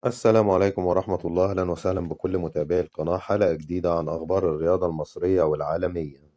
السلام عليكم ورحمة الله. أهلا وسهلا بكل متابعي القناة، حلقة جديدة عن أخبار الرياضة المصرية والعالمية.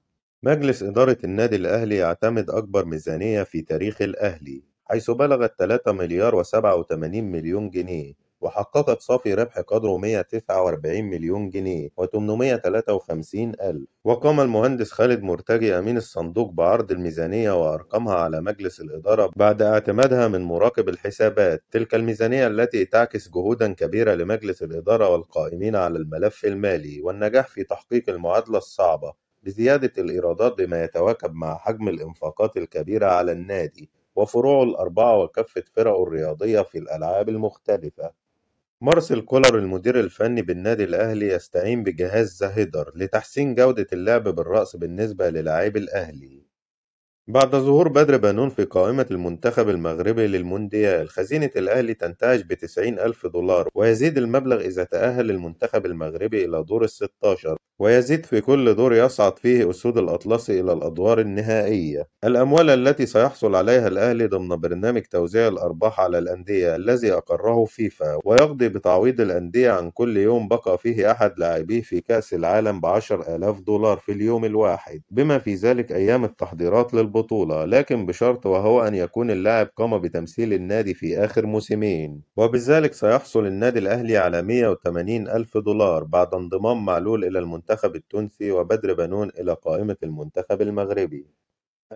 مجلس إدارة النادي الأهلي يعتمد أكبر ميزانية في تاريخ الأهلي، حيث بلغت 3 مليار و87 مليون جنيه، وحققت صافي ربح قدره 149 مليون جنيه و853 ألف. وقام المهندس خالد مرتجي أمين الصندوق بعرض الميزانية وأرقامها على مجلس الإدارة بعد اعتمادها من مراقب الحسابات. تلك الميزانية التي تعكس جهودا كبيرة لمجلس الإدارة والقائمين على الملف المالي والنجاح في تحقيق المعادلة الصعبة بزيادة الإيرادات بما يتواكب مع حجم الإنفاقات الكبيرة على النادي وفروعه الأربعة وكافة فرقه الرياضية في الألعاب المختلفة. مارسيل كولر المدير الفني بالنادي الأهلي يستعين بجهاز زاهيدر لتحسين جودة اللعب بالرأس بالنسبة للاعبي الأهلي. بعد ظهور بدر بانون في قائمة المنتخب المغربي للمونديال، خزينة الأهلي تنتعش ب90,000 دولار، ويزيد المبلغ إذا تأهل المنتخب المغربي إلى دور ال16، ويزيد في كل دور يصعد فيه أسود الأطلسي إلى الأدوار النهائية. الأموال التي سيحصل عليها الأهلي ضمن برنامج توزيع الأرباح على الأندية الذي أقره فيفا، ويقضي بتعويض الأندية عن كل يوم بقى فيه أحد لاعبيه في كأس العالم ب10,000 دولار في اليوم الواحد، بما في ذلك أيام التحضيرات للبطولة، لكن بشرط وهو أن يكون اللاعب قام بتمثيل النادي في آخر موسمين. وبذلك سيحصل النادي الأهلي على 180,000 دولار بعد انضمام معلول إلى المنتخب التونسي وبدر بنون إلى قائمة المنتخب المغربي.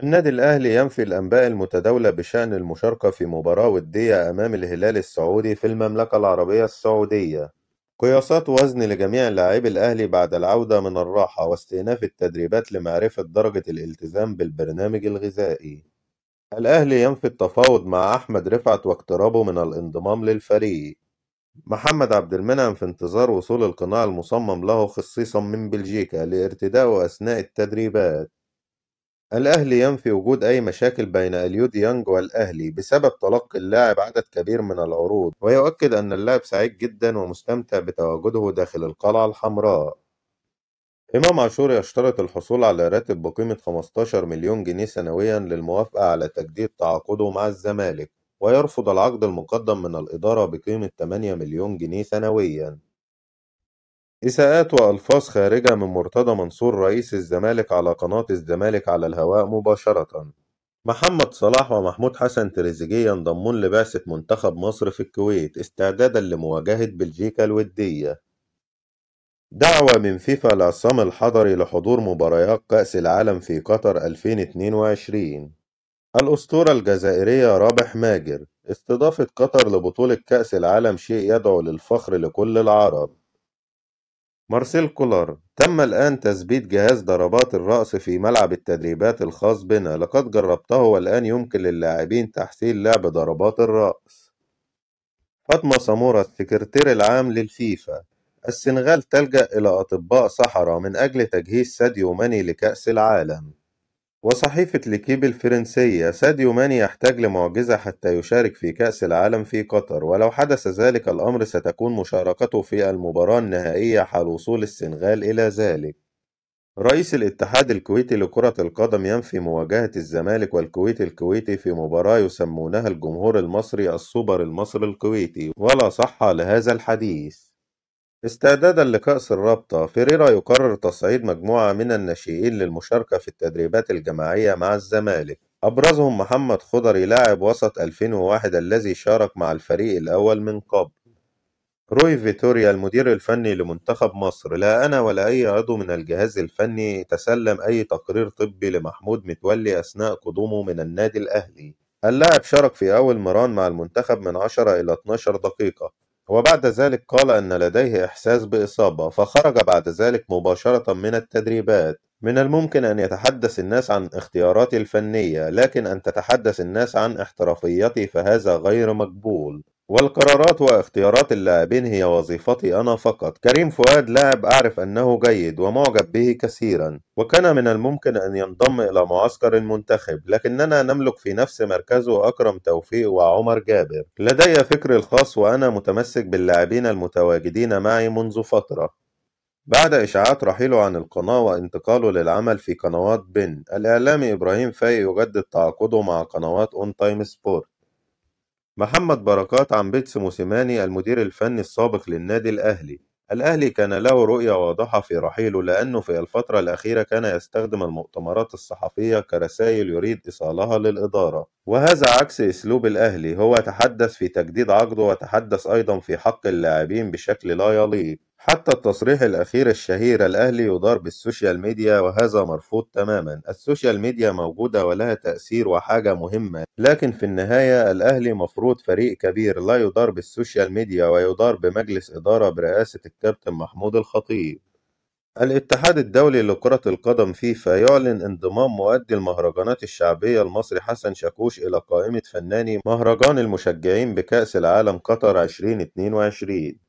النادي الأهلي ينفي الأنباء المتداولة بشأن المشاركة في مباراة ودية أمام الهلال السعودي في المملكة العربية السعودية. قياسات وزن لجميع لاعبي الأهلي بعد العودة من الراحة واستئناف التدريبات لمعرفة درجة الالتزام بالبرنامج الغذائي. الأهلي ينفي التفاوض مع أحمد رفعت واقترابه من الانضمام للفريق. محمد عبد المنعم في انتظار وصول القناع المصمم له خصيصا من بلجيكا لارتدائه أثناء التدريبات. الأهلي ينفي وجود أي مشاكل بين أليو ديانج والأهلي بسبب تلقي اللاعب عدد كبير من العروض، ويؤكد أن اللاعب سعيد جدا ومستمتع بتواجده داخل القلعة الحمراء. إمام عاشور يشترط الحصول على راتب بقيمة 15 مليون جنيه سنويا للموافقة على تجديد تعاقده مع الزمالك، ويرفض العقد المقدم من الإدارة بقيمة 8 مليون جنيه سنويا. إساءات وألفاظ خارجة من مرتضى منصور رئيس الزمالك على قناة الزمالك على الهواء مباشرة. محمد صلاح ومحمود حسن تريزيجيه ينضمون لبعثة منتخب مصر في الكويت استعدادا لمواجهة بلجيكا الودية. دعوة من فيفا لعصام الحضري لحضور مباريات كأس العالم في قطر 2022. الأسطورة الجزائرية رابح ماجر: استضافة قطر لبطولة كأس العالم شيء يدعو للفخر لكل العرب. مارسيل كولر: تم الآن تثبيت جهاز ضربات الرأس في ملعب التدريبات الخاص بنا، لقد جربته والآن يمكن للاعبين تحسين لعب ضربات الرأس. فاطمة سمورة السكرتير العام للفيفا: السنغال تلجأ إلى أطباء سحرة من أجل تجهيز ساديو ماني لكأس العالم. وصحيفة ليكيب الفرنسية: ساديو ماني يحتاج لمعجزة حتى يشارك في كأس العالم في قطر، ولو حدث ذلك الأمر ستكون مشاركته في المباراة النهائية حال وصول السنغال إلى ذلك. رئيس الاتحاد الكويتي لكرة القدم ينفي مواجهة الزمالك والكويت الكويتي في مباراة يسمونها الجمهور المصري السوبر المصري الكويتي، ولا صحة لهذا الحديث. استعدادا لكأس الرابطة، فيريرا يقرر تصعيد مجموعة من الناشئين للمشاركة في التدريبات الجماعية مع الزمالك، أبرزهم محمد خضري لاعب وسط 2001 الذي شارك مع الفريق الأول من قبل. روي فيتوريا المدير الفني لمنتخب مصر: لا أنا ولا أي عضو من الجهاز الفني تسلم أي تقرير طبي لمحمود متولي أثناء قدومه من النادي الأهلي. اللاعب شارك في أول مران مع المنتخب من 10 إلى 12 دقيقة، وبعد ذلك قال أن لديه إحساس بإصابة، فخرج بعد ذلك مباشرة من التدريبات. من الممكن أن يتحدث الناس عن اختياراتي الفنية، لكن أن تتحدث الناس عن احترافيتي فهذا غير مقبول. والقرارات واختيارات اللاعبين هي وظيفتي أنا فقط. كريم فؤاد لاعب أعرف أنه جيد ومعجب به كثيرا، وكان من الممكن أن ينضم إلى معسكر المنتخب، لكننا نملك في نفس مركزه أكرم توفيق وعمر جابر. لدي فكري الخاص وأنا متمسك باللاعبين المتواجدين معي منذ فترة. بعد إشاعات رحيله عن القناة وانتقاله للعمل في قنوات بن، الإعلامي إبراهيم فايق يجدد تعاقده مع قنوات أون تايم سبورت. محمد بركات عن بيتسو موسيماني المدير الفني السابق للنادي الأهلي. الأهلي كان له رؤية واضحة في رحيله، لأنه في الفترة الأخيرة كان يستخدم المؤتمرات الصحفية كرسائل يريد إيصالها للإدارة، وهذا عكس أسلوب الأهلي. هو تحدث في تجديد عقده، وتحدث أيضا في حق اللاعبين بشكل لا يليق. حتى التصريح الأخير الشهير: الأهلي يدار بالسوشيال ميديا، وهذا مرفوض تماما. السوشيال ميديا موجودة ولها تأثير وحاجة مهمة، لكن في النهاية الأهلي مفروض فريق كبير لا يدار بالسوشيال ميديا، ويدار بمجلس إدارة برئاسة الكابتن محمود الخطيب. الاتحاد الدولي لكرة القدم فيفا يعلن انضمام مؤدي المهرجانات الشعبية المصري حسن شاكوش إلى قائمة فناني مهرجان المشجعين بكأس العالم قطر 2022،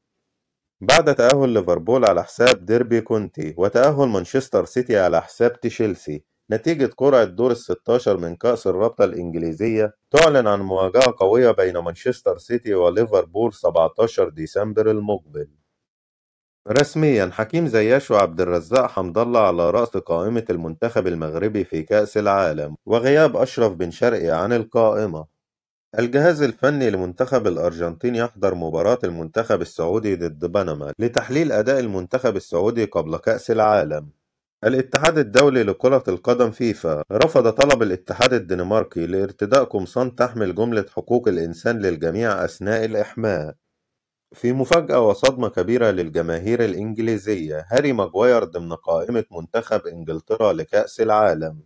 بعد تأهل ليفربول على حساب ديربي كونتي، وتأهل مانشستر سيتي على حساب تشيلسي. نتيجة قرعة دور الستاشر من كأس الرابطة الإنجليزية تعلن عن مواجهة قوية بين مانشستر سيتي وليفربول 17 ديسمبر المقبل. رسميا حكيم زياش وعبد الرزاق حمد الله على رأس قائمة المنتخب المغربي في كأس العالم، وغياب أشرف بن شرقي عن القائمة. الجهاز الفني لمنتخب الأرجنتين يحضر مباراة المنتخب السعودي ضد بنما لتحليل أداء المنتخب السعودي قبل كأس العالم. الاتحاد الدولي لكرة القدم فيفا رفض طلب الاتحاد الدنماركي لارتداء قمصان تحمل جملة حقوق الإنسان للجميع أثناء الإحماء. في مفاجأة وصدمة كبيرة للجماهير الإنجليزية: هاري ماغواير ضمن قائمة منتخب إنجلترا لكأس العالم.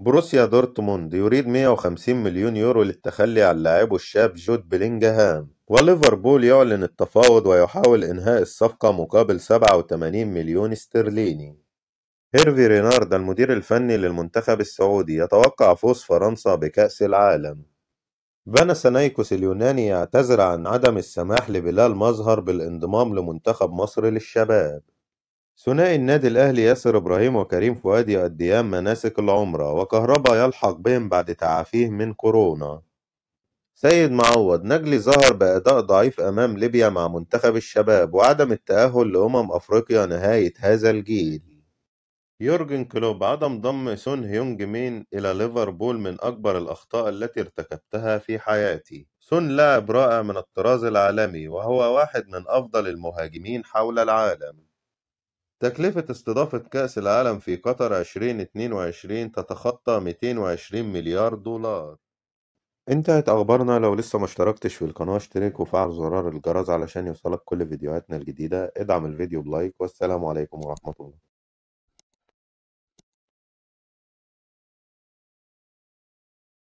بروسيا دورتموند يريد 150 مليون يورو للتخلي عن لاعبه الشاب جود بلينجهام، وليفربول يعلن التفاوض ويحاول إنهاء الصفقة مقابل 87 مليون استرليني. هيرفي رينارد المدير الفني للمنتخب السعودي يتوقع فوز فرنسا بكأس العالم. باناثينايكوس اليوناني يعتذر عن عدم السماح لبلال مظهر بالانضمام لمنتخب مصر للشباب. ثنائي النادي الأهلي ياسر إبراهيم وكريم فؤاد يؤديان مناسك العمرة، وكهربا يلحق بهم بعد تعافيه من كورونا. سيد معوض: نجلي ظهر بأداء ضعيف أمام ليبيا مع منتخب الشباب، وعدم التأهل أفريقيا نهاية هذا الجيل. يورجن كلوب: عدم ضم سون هيونج مين إلى ليفربول من أكبر الأخطاء التي ارتكبتها في حياتي. سون لاعب رائع من الطراز العالمي، وهو واحد من أفضل المهاجمين حول العالم. تكلفة استضافة كأس العالم في قطر 2022 تتخطى 220 مليار دولار. انتهت أخبارنا. لو لسه ما اشتركتش في القناة اشترك وفعل زرار الجرس علشان يوصلك كل فيديوهاتنا الجديدة. ادعم الفيديو بلايك، والسلام عليكم ورحمة الله.